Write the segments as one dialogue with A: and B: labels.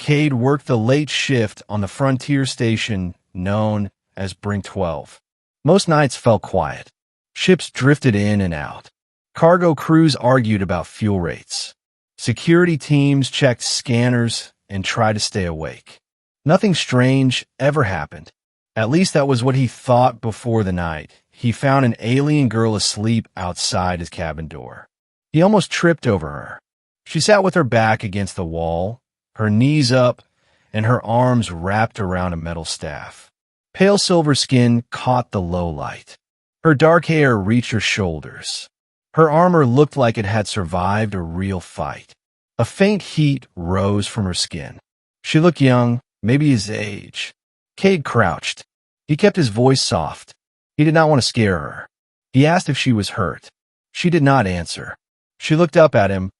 A: Cade worked the late shift on the frontier station known as Brink 12. Most nights felt quiet. Ships drifted in and out. Cargo crews argued about fuel rates. Security teams checked scanners and tried to stay awake. Nothing strange ever happened. At least that was what he thought before the night. He found an alien girl asleep outside his cabin door. He almost tripped over her. She sat with her back against the wall, her knees up, and her arms wrapped around a metal staff. Pale silver skin caught the low light. Her dark hair reached her shoulders. Her armor looked like it had survived a real fight. A faint heat rose from her skin. She looked young, maybe his age. Cade crouched. He kept his voice soft. He did not want to scare her. He asked if she was hurt. She did not answer. She looked up at him,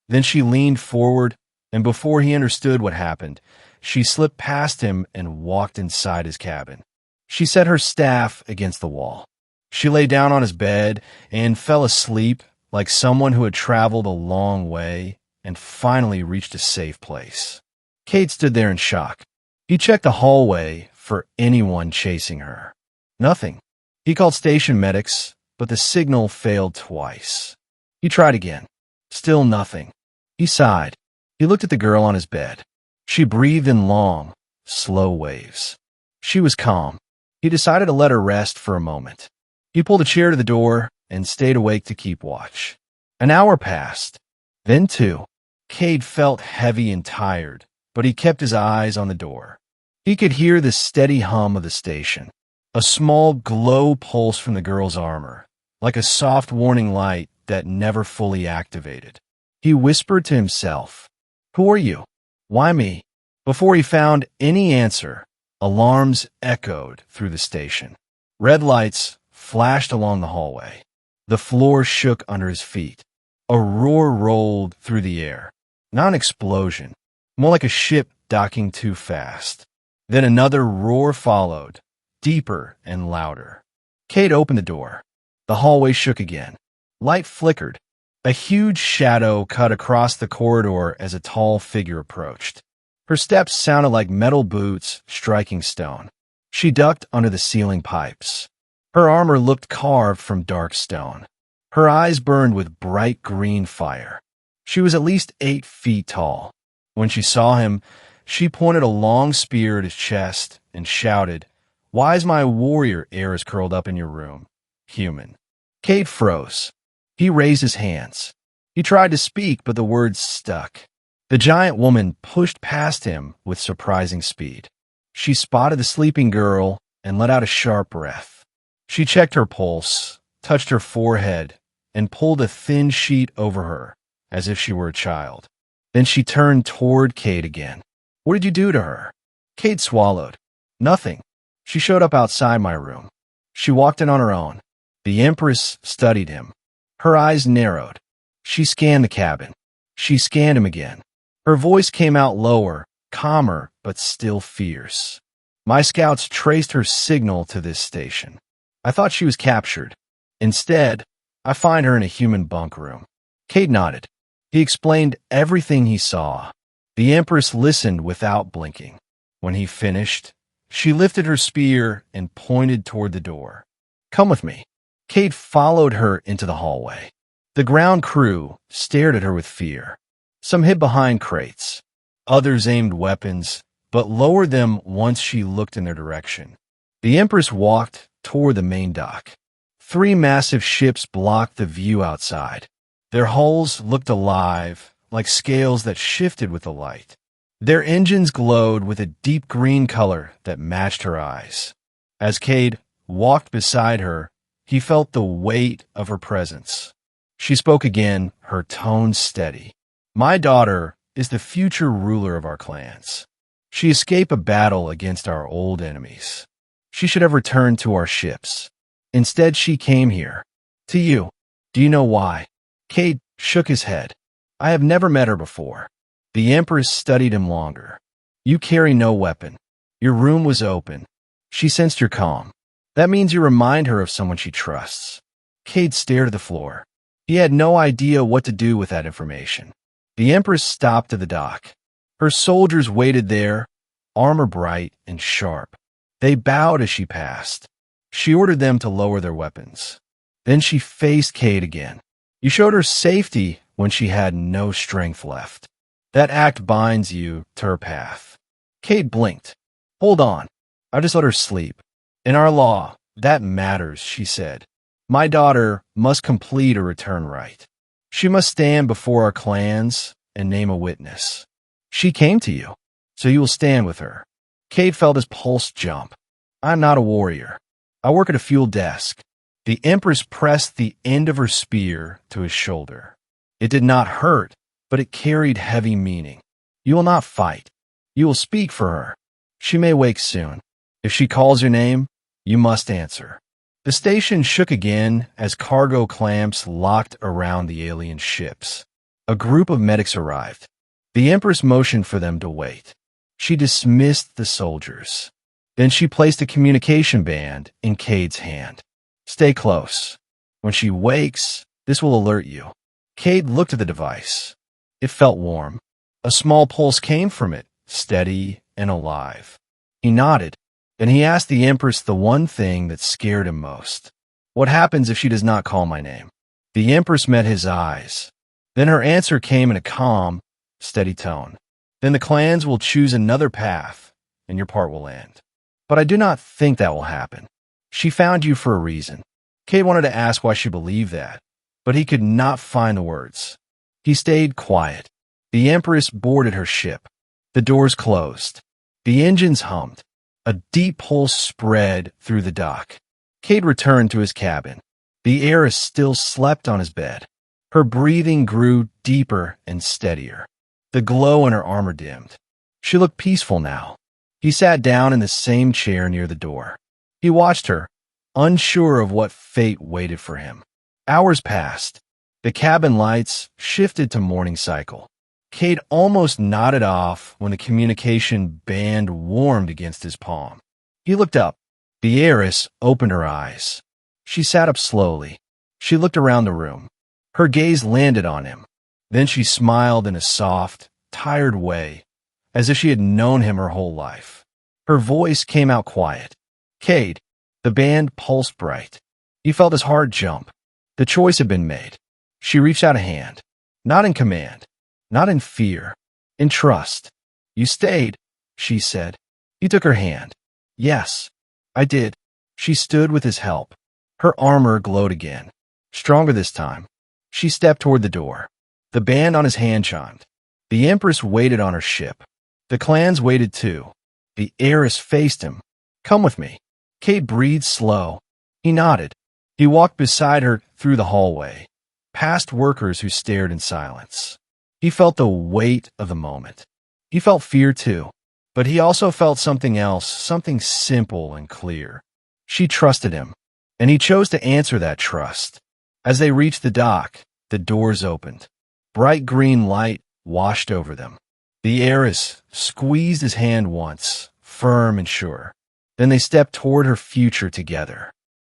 A: then she leaned forward, and before he understood what happened, she slipped past him and walked inside his cabin. She set her staff against the wall. She lay down on his bed and fell asleep like someone who had traveled a long way and finally reached a safe place. Cade stood there in shock. He checked the hallway for anyone chasing her. Nothing. He called station medics, but the signal failed twice. He tried again. Still nothing. He sighed. He looked at the girl on his bed. She breathed in long, slow waves. She was calm. He decided to let her rest for a moment. He pulled a chair to the door and stayed awake to keep watch. An hour passed. Then two. Cade felt heavy and tired, but he kept his eyes on the door. He could hear the steady hum of the station. A small glow pulsed from the girl's armor, like a soft warning light that never fully activated. He whispered to himself, "Who are you? Why me?" Before he found any answer, alarms echoed through the station. Red lights flashed along the hallway. The floor shook under his feet. A roar rolled through the air. Not an explosion, more like a ship docking too fast. Then another roar followed, deeper and louder. Cade opened the door. The hallway shook again. Light flickered. A huge shadow cut across the corridor as a tall figure approached. Her steps sounded like metal boots striking stone. She ducked under the ceiling pipes. Her armor looked carved from dark stone. Her eyes burned with bright green fire. She was at least 8 feet tall. When she saw him, she pointed a long spear at his chest and shouted, "Why is my warrior Heiress curled up in your room? Human." Cade froze. He raised his hands. He tried to speak, but the words stuck. The giant woman pushed past him with surprising speed. She spotted the sleeping girl and let out a sharp breath. She checked her pulse, touched her forehead, and pulled a thin sheet over her, as if she were a child. Then she turned toward Cade again. "What did you do to her?" Cade swallowed. "Nothing. She showed up outside my room. She walked in on her own." The Empress studied him. Her eyes narrowed. She scanned the cabin. She scanned him again. Her voice came out lower, calmer, but still fierce. "My scouts traced her signal to this station. I thought she was captured. Instead, I find her in a human bunk room." Cade nodded. He explained everything he saw. The Empress listened without blinking. When he finished, she lifted her spear and pointed toward the door. "Come with me." Cade followed her into the hallway. The ground crew stared at her with fear. Some hid behind crates. Others aimed weapons, but lowered them once she looked in their direction. The Empress walked toward the main dock. 3 massive ships blocked the view outside. Their hulls looked alive, like scales that shifted with the light. Their engines glowed with a deep green color that matched her eyes. As Cade walked beside her, he felt the weight of her presence. She spoke again, her tone steady. "My daughter is the future ruler of our clans. She escaped a battle against our old enemies. She should have returned to our ships. Instead, she came here. To you. Do you know why?" Cade shook his head. "I have never met her before." The Empress studied him longer. "You carry no weapon. Your room was open. She sensed your calm. That means you remind her of someone she trusts." Cade stared at the floor. He had no idea what to do with that information. The Empress stopped at the dock. Her soldiers waited there, armor bright and sharp. They bowed as she passed. She ordered them to lower their weapons. Then she faced Cade again. You showed her safety when she had no strength left. That act binds you to her path. Cade blinked. Hold on. I just let her sleep. In our law, that matters, she said. My daughter must complete a return rite. She must stand before our clans and name a witness. She came to you, so you will stand with her. Cade felt his pulse jump. I'm not a warrior. I work at a fuel desk. The Empress pressed the end of her spear to his shoulder. It did not hurt, but it carried heavy meaning. You will not fight. You will speak for her. She may wake soon. If she calls your name, you must answer. The station shook again as cargo clamps locked around the alien ships. A group of medics arrived. The Empress motioned for them to wait. She dismissed the soldiers. Then she placed a communication band in Cade's hand. Stay close. When she wakes, this will alert you. Cade looked at the device. It felt warm. A small pulse came from it, steady and alive. He nodded. Then he asked the Empress the one thing that scared him most. What happens if she does not call my name? The Empress met his eyes. Then her answer came in a calm, steady tone. Then the clans will choose another path, and your part will end. But I do not think that will happen. She found you for a reason. Cade wanted to ask why she believed that, but he could not find the words. He stayed quiet. The Empress boarded her ship. The doors closed. The engines hummed. A deep pulse spread through the dock. Cade returned to his cabin. The Heiress still slept on his bed. Her breathing grew deeper and steadier. The glow in her armor dimmed. She looked peaceful now. He sat down in the same chair near the door. He watched her, unsure of what fate waited for him. Hours passed. The cabin lights shifted to morning cycle. Cade almost nodded off when the communication band warmed against his palm. He looked up. The Heiress opened her eyes. She sat up slowly. She looked around the room. Her gaze landed on him. Then she smiled in a soft, tired way, as if she had known him her whole life. Her voice came out quiet. Cade. The band pulsed bright. He felt his heart jump. The choice had been made. She reached out a hand. Not in command. Not in fear. In trust. You stayed, she said. He took her hand. Yes, I did. She stood with his help. Her armor glowed again. Stronger this time. She stepped toward the door. The band on his hand chimed. The Empress waited on her ship. The clans waited too. The Heiress faced him. Come with me. Cade breathed slow. He nodded. He walked beside her through the hallway, past workers who stared in silence. He felt the weight of the moment. He felt fear too, but he also felt something else, something simple and clear. She trusted him, and he chose to answer that trust. As they reached the dock, the doors opened. Bright green light washed over them. The Heiress squeezed his hand once, firm and sure. Then they stepped toward her future together.